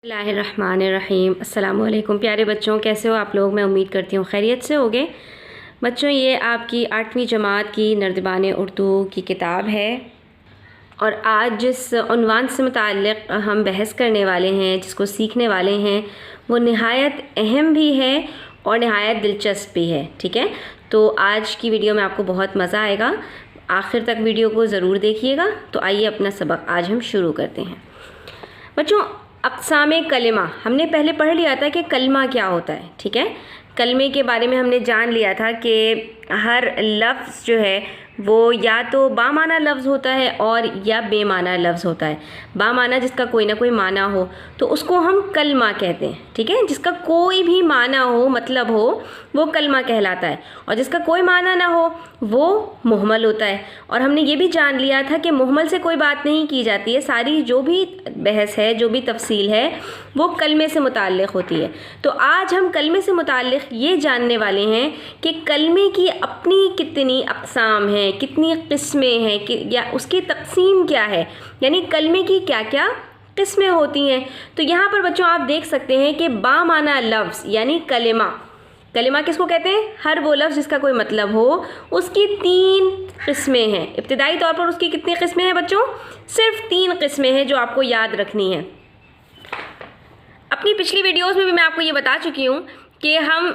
बिस्मिल्लाहिर्रहमानिर्रहीम। अस्सलाम वालेकुम प्यारे बच्चों, कैसे हो आप लोग। मैं उम्मीद करती हूँ खैरियत से होगे। बच्चों, ये आपकी 8वीं जमात की नर्दबान उर्दू की किताब है और आज जिस उन्वान से मुताल्लिक़ हम बहस करने वाले हैं, जिसको सीखने वाले हैं, वो नहायत अहम भी है और नहायत दिलचस्प भी है। ठीक है, तो आज की वीडियो में आपको बहुत मज़ा आएगा। आखिर तक वीडियो को ज़रूर देखिएगा। तो आइए अपना सबक आज हम शुरू करते हैं। बच्चों, अक़साम कलिमा हमने पहले पढ़ लिया था कि कलमा क्या होता है। ठीक है, कलमे के बारे में हमने जान लिया था कि हर लफ्ज़ जो है वो या तो बामाना लफ्ज़ होता है और या बेमाना लफ्ज़ होता है। बामाना जिसका कोई ना कोई माना हो तो उसको हम कलमा कहते हैं। ठीक है, जिसका कोई भी माना हो, मतलब हो, वो कलमा कहलाता है और जिसका कोई माना ना हो वो मुहमल होता है। और हमने ये भी जान लिया था कि मुहमल से कोई बात नहीं की जाती है। सारी जो भी बहस है, जो भी तफसील है, वो कलमे से मुताल्लिक़ होती है। तो आज हम कलमे से मुताल्लिक़ ये जानने वाले हैं कि कलमे की अपनी कितनी अक़साम हैं, कितनी किस्में हैं कि या उसकी तक़सीम क्या है, यानी कलमे की क्या क्या किस्में होती हैं। तो यहाँ पर बच्चों आप देख सकते हैं कि बामाना लफ्ज़ यानी कलिमा, कलिमा किसको कहते हैं? हर वो लफ्ज़ जिसका कोई मतलब हो, उसकी 3 किस्में हैं। इब्तिदाई तौर पर उसकी कितनी किस्में हैं बच्चों? सिर्फ 3 किस्में हैं जो आपको याद रखनी है। अपनी पिछली वीडियोस में भी मैं आपको ये बता चुकी हूँ कि हम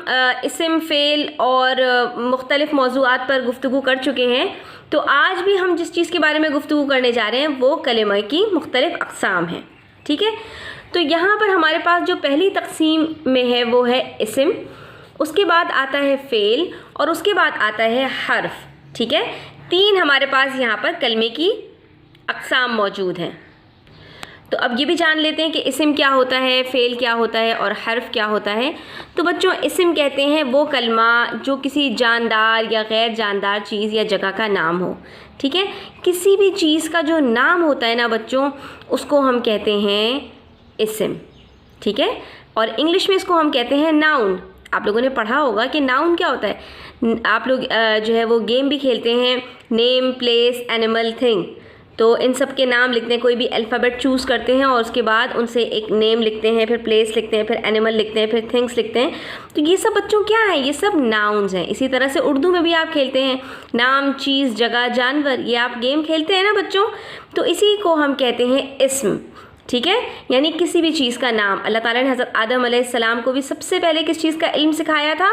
इस्म, फ़ेल और मुख्तलिफ़ मौज़ूआत पर गुफ्तगू कर चुके हैं। तो आज भी हम जिस चीज़ के बारे में गुफ्तगू करने जा रहे हैं वो कलिमा की मुख्तलिफ़ अक़साम हैं। ठीक है, तो यहाँ पर हमारे पास जो पहली तक़सीम में है वो है इस्म, उसके बाद आता है फ़ेल और उसके बाद आता है हर्फ। ठीक है, 3 हमारे पास यहाँ पर कलमे की अक़साम मौजूद हैं। तो अब ये भी जान लेते हैं कि इस्म क्या होता है, फ़ेल क्या होता है और हर्फ क्या होता है। तो बच्चों, इस्म कहते हैं वो कलमा जो किसी जानदार या गैर जानदार चीज़ या जगह का नाम हो। ठीक है, किसी भी चीज़ का जो नाम होता है ना बच्चों, उसको हम कहते हैं इस्म। ठीक है, और इंग्लिश में इसको हम कहते हैं नाउन। आप लोगों ने पढ़ा होगा कि नाउन क्या होता है। आप लोग जो है वो गेम भी खेलते हैं, नेम, प्लेस, एनिमल, थिंग। तो इन सब के नाम लिखते हैं, कोई भी अल्फ़ाबेट चूज़ करते हैं और उसके बाद उनसे एक नेम लिखते हैं, फिर प्लेस लिखते हैं, फिर एनिमल लिखते हैं, फिर थिंग्स लिखते हैं। तो ये सब बच्चों क्या है? ये सब नाउन्स हैं। इसी तरह से उर्दू में भी आप खेलते हैं, नाम, चीज़, जगह, जानवर, ये आप गेम खेलते हैं ना बच्चों। तो इसी को हम कहते हैं इस्म। ठीक है, यानी किसी भी चीज़ का नाम। अल्लाह ताला ने हज़रत आदम अलैहिस्सलाम को भी सबसे पहले किस चीज़ का इल्म सिखाया था?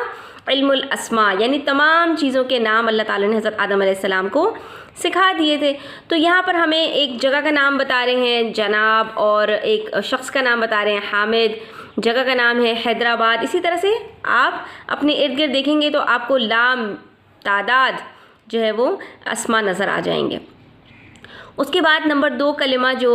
इल्मुल अस्मा, यानी तमाम चीज़ों के नाम अल्लाह ताला ने हज़रत आदम अलैहिस्सलाम को सिखा दिए थे। तो यहाँ पर हमें एक जगह का नाम बता रहे हैं जनाब, और एक शख्स का नाम बता रहे हैं हामिद, जगह का नाम है हैदराबाद। इसी तरह से आप अपने इर्द गिर्द देखेंगे तो आपको लाम तादाद जो है वो अस्मा नज़र आ जाएंगे। उसके बाद नंबर 2 कलिमा जो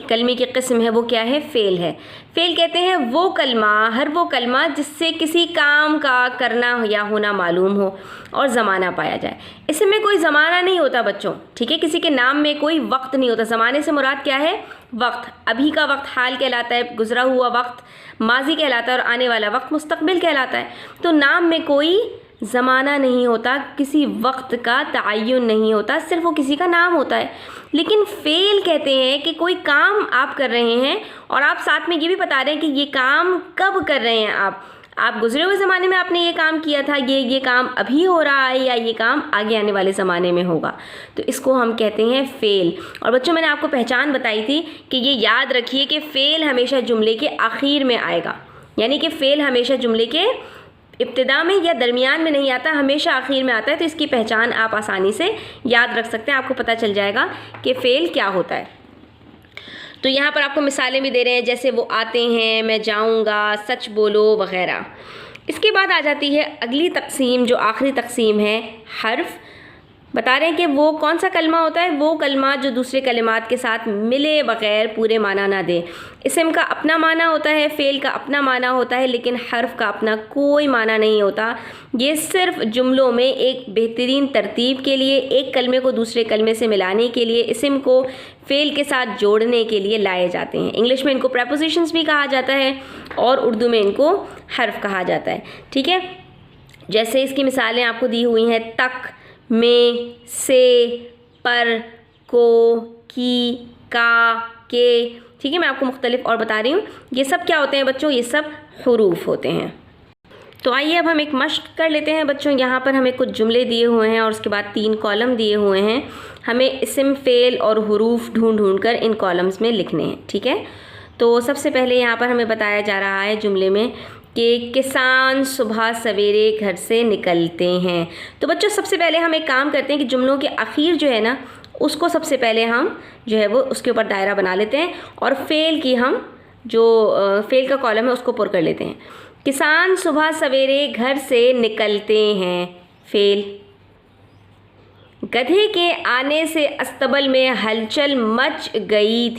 कलमे की किस्म है वो क्या है? फ़ेल है। फ़ेल कहते हैं वो कलमा, हर वो कलमा जिससे किसी काम का करना या होना मालूम हो और ज़माना पाया जाए। इसमें कोई ज़माना नहीं होता बच्चों। ठीक है, किसी के नाम में कोई वक्त नहीं होता। ज़माने से मुराद क्या है? वक्त। अभी का वक्त हाल कहलाता है, गुज़रा हुआ वक्त माजी कहलाता है और आने वाला वक्त मुस्तकबिल कहलाता है। तो नाम में कोई ज़माना नहीं होता, किसी वक्त का तयन नहीं होता, सिर्फ वो किसी का नाम होता है। लेकिन फ़ेल कहते हैं कि कोई काम आप कर रहे हैं और आप साथ में ये भी बता रहे हैं कि ये काम कब कर रहे हैं आप गुज़रे हुए ज़माने में आपने ये काम किया था, ये काम अभी हो रहा है या ये काम आगे आने वाले ज़माने में होगा। तो इसको हम कहते हैं फ़ेल। और बच्चों, मैंने आपको पहचान बताई थी कि ये याद रखिए कि फ़ेल हमेशा जुमले के आखिर में आएगा, यानी कि फ़ेल हमेशा जुमले के इब्तिदा में या दरमियान में नहीं आता, हमेशा आखिर में आता है। तो इसकी पहचान आप आसानी से याद रख सकते हैं, आपको पता चल जाएगा कि फ़ेल क्या होता है। तो यहाँ पर आपको मिसालें भी दे रहे हैं, जैसे वो आते हैं, मैं जाऊँगा, सच बोलो वग़ैरह। इसके बाद आ जाती है अगली तक़सीम, जो आखिरी तक़सीम है हर्फ। बता रहे हैं कि वो कौन सा कलमा होता है? वो कलमा जो दूसरे कलिमात के साथ मिले बग़ैर पूरे माना ना दे। इस्म का अपना माना होता है, फ़ेल का अपना माना होता है, लेकिन हर्फ का अपना कोई माना नहीं होता। ये सिर्फ जुमलों में एक बेहतरीन तरतीब के लिए, एक कलमे को दूसरे कलमे से मिलाने के लिए, इस्म को फ़ेल के साथ जोड़ने के लिए लाए जाते हैं। इंग्लिश में इनको प्रेपोजिशंस भी कहा जाता है और उर्दू में इनको हर्फ कहा जाता है। ठीक है, जैसे इसकी मिसालें आपको दी हुई हैं, तक, में, से, पर, को, की, का, के, ठीक है, मैं आपको मुख्तलिफ और बता रही हूँ। ये सब क्या होते हैं बच्चों, ये सब हुरूफ होते हैं। तो आइए अब हम एक मश्क कर लेते हैं बच्चों। यहाँ पर हमें कुछ जुमले दिए हुए हैं और उसके बाद 3 कॉलम दिए हुए हैं। हमें इस्म, फ़ेल और हुरूफ ढूंढ कर इन कॉलम्स में लिखने हैं, ठीक है। तो सबसे पहले यहाँ पर हमें बताया जा रहा है जुमले में कि किसान सुबह सवेरे घर से निकलते हैं। तो बच्चों सबसे पहले हम एक काम करते हैं कि जुमलों के आखिर जो है ना, उसको सबसे पहले हम जो है वो उसके ऊपर दायरा बना लेते हैं और फ़ेल की हम जो फ़ेल का कॉलम है उसको पुर कर लेते हैं। किसान सुबह सवेरे घर से निकलते हैं, फ़ेल। गधे के आने से अस्तबल में हलचल मच गई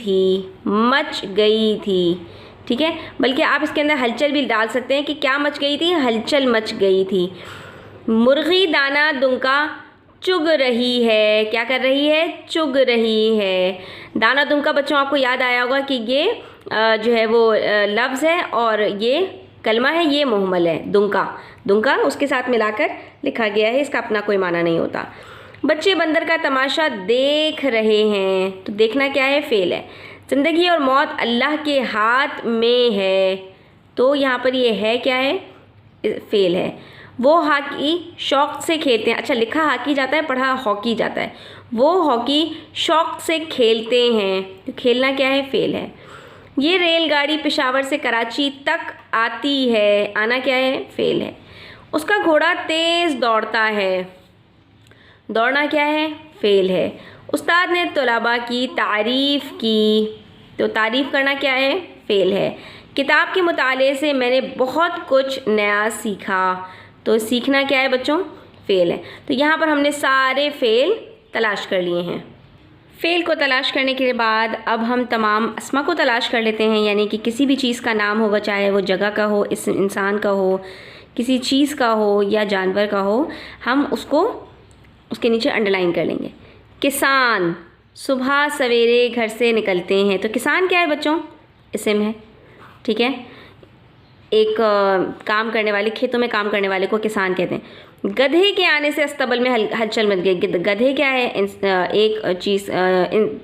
थी, ठीक है। बल्कि आप इसके अंदर हलचल भी डाल सकते हैं कि क्या मच गई थी, हलचल मच गई थी। मुर्गी दाना दुंका चुग रही है, क्या कर रही है, चुग रही है। दाना दुंका बच्चों आपको याद आया होगा कि ये जो है वो लफ्ज़ है और ये कलमा है, ये मुहम्मल है। दुंका उसके साथ मिलाकर लिखा गया है, इसका अपना कोई माना नहीं होता। बच्चे बंदर का तमाशा देख रहे हैं, तो देखना क्या है, फ़ेल है। ज़िंदगी और मौत अल्लाह के हाथ में है, तो यहाँ पर ये है क्या है, फ़ेल है। वो हॉकी शौक़ से खेलते हैं, अच्छा लिखा हॉकी जाता है, पढ़ा हॉकी जाता है। वो हॉकी शौक़ से खेलते हैं, तो खेलना क्या है, फ़ेल है। ये रेलगाड़ी पेशावर से कराची तक आती है, आना क्या है, फ़ेल है। उसका घोड़ा तेज़ दौड़ता है, दौड़ना क्या है, फ़ेल है। उस्ताद ने तलबा की तारीफ़ की, तो तारीफ़ करना क्या है, फ़ेल है। किताब के मुताले से मैंने बहुत कुछ नया सीखा, तो सीखना क्या है बच्चों, फ़ेल है। तो यहाँ पर हमने सारे फ़ेल तलाश कर लिए हैं। फ़ेल को तलाश करने के बाद अब हम तमाम अस्मा को तलाश कर लेते हैं, यानी कि किसी भी चीज़ का नाम होगा, चाहे वो जगह का हो, इस इंसान का हो, किसी चीज़ का हो या जानवर का हो, हम उसको उसके नीचे अंडरलाइन कर लेंगे। किसान सुबह सवेरे घर से निकलते हैं, तो किसान क्या है बच्चों, इस्म है, ठीक है। एक काम करने वाले, खेतों में काम करने वाले को किसान कहते हैं। गधे के आने से अस्तबल में हलचल मच गई, गधे क्या है, एक चीज़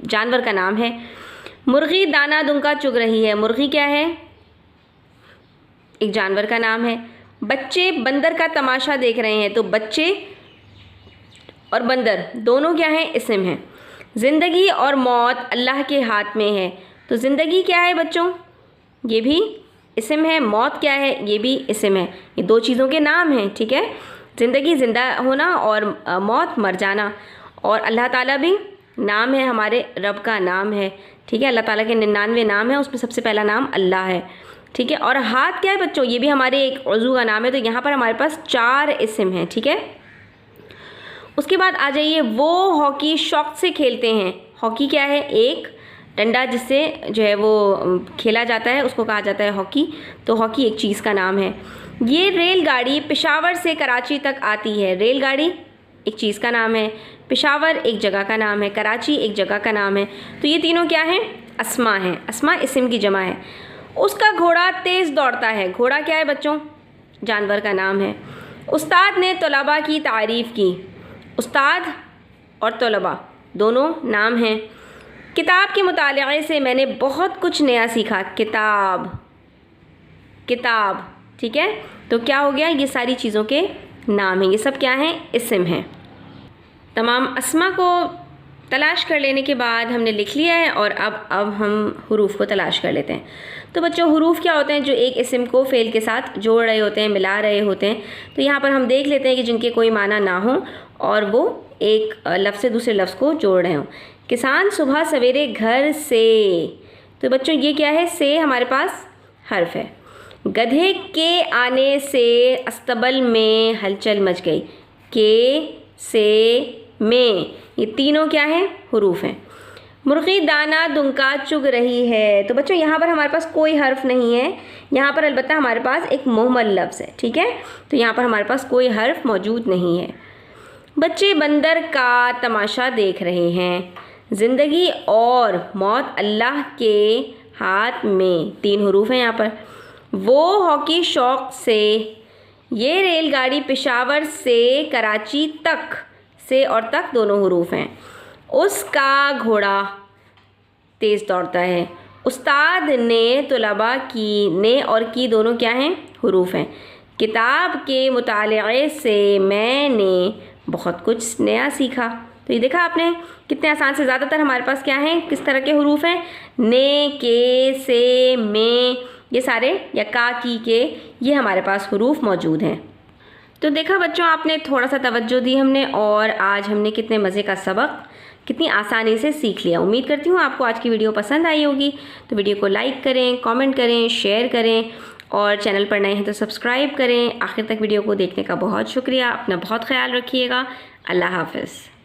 जानवर का नाम है। मुर्गी दाना दुंका चुग रही है, मुर्गी क्या है, एक जानवर का नाम है। बच्चे बंदर का तमाशा देख रहे हैं, तो बच्चे और बंदर दोनों क्या हैं, इस्म हैं। ज़िंदगी और मौत अल्लाह के हाथ में है, तो ज़िंदगी क्या है बच्चों, ये भी इस्म है। मौत क्या है, ये भी इस्म है। ये 2 चीज़ों के नाम हैं, ठीक है। ज़िंदगी ज़िंदा होना और मौत मर जाना। और अल्लाह ताला भी नाम है, हमारे रब का नाम है, ठीक है। अल्लाह ताला के 99 नाम है, उसमें सबसे पहला नाम अल्लाह है, ठीक है। और हाथ क्या है बच्चों, ये भी हमारे एक उज़ू का नाम है। तो यहाँ पर हमारे पास 4 इस्म हैं, ठीक है। उसके बाद आ जाइए, वो हॉकी शौक़ से खेलते हैं। हॉकी क्या है, एक डंडा जिससे जो है वो खेला जाता है, उसको कहा जाता है हॉकी। तो हॉकी एक चीज़ का नाम है। ये रेलगाड़ी पेशावर से कराची तक आती है, रेलगाड़ी एक चीज़ का नाम है, पेशावर एक जगह का नाम है, कराची एक जगह का नाम है। तो ये तीनों क्या हैं, अस्मा हैं। अस्मा इस्म की जमा है। उसका घोड़ा तेज़ दौड़ता है, घोड़ा क्या है बच्चों, जानवर का नाम है। उस्ताद ने तलबा की तारीफ़ की, उस्ताद और तलबा दोनों नाम हैं। किताब के मुताले से मैंने बहुत कुछ नया सीखा, किताब, ठीक है। तो क्या हो गया, ये सारी चीज़ों के नाम हैं, ये सब क्या हैं, इस्म हैं। तमाम अस्मा को तलाश कर लेने के बाद हमने लिख लिया है और अब हम हुरूफ को तलाश कर लेते हैं। तो बच्चों हुरूफ क्या होते हैं, जो एक इस्म को फ़ेल के साथ जोड़ रहे होते हैं, मिला रहे होते हैं। तो यहाँ पर हम देख लेते हैं कि जिनके कोई माना ना हो और वो एक लफ्ज़ से दूसरे लफ्ज़ को जोड़ रहे हों। किसान सुबह सवेरे घर से, तो बच्चों ये क्या है, से हमारे पास हर्फ है। गधे के आने से अस्तबल में हलचल मच गई, के, से, में, ये तीनों क्या हैं, हुरूफ हैं। मुर्गी दाना दुंका चुग रही है, तो बच्चों यहाँ पर हमारे पास कोई हर्फ नहीं है, यहाँ पर अलबत्ता हमारे पास एक मुहम्मल लफ्ज़ है, ठीक है। तो यहाँ पर हमारे पास कोई हर्फ मौजूद नहीं है। बच्चे बंदर का तमाशा देख रहे हैं। ज़िंदगी और मौत अल्लाह के हाथ में, 3 हुरूफ हैं यहाँ पर। वो हॉकी शौक़ से, ये रेलगाड़ी पेशावर से कराची तक, से और तक दोनों हुरूफ हैं। उसका घोड़ा तेज़ दौड़ता है, उस्ताद ने, तलबा की, ने और की दोनों क्या हैं? हुरूफ हैं। किताब के मुताले से मैंने बहुत कुछ नया सीखा। तो ये देखा आपने कितने आसान से। ज़्यादातर हमारे पास क्या हैं, किस तरह के हुरूफ हैं? ने, के, से, में, ये सारे, या का, की, के, ये हमारे पास हुरूफ मौजूद हैं। तो देखा बच्चों, आपने थोड़ा सा तवज्जो दी हमने, और आज हमने कितने मज़े का सबक कितनी आसानी से सीख लिया। उम्मीद करती हूँ आपको आज की वीडियो पसंद आई होगी। तो वीडियो को लाइक करें, कमेंट करें, शेयर करें, और चैनल पर नए हैं तो सब्सक्राइब करें। आखिर तक वीडियो को देखने का बहुत शुक्रिया। अपना बहुत ख्याल रखिएगा। अल्लाह हाफ़िज़।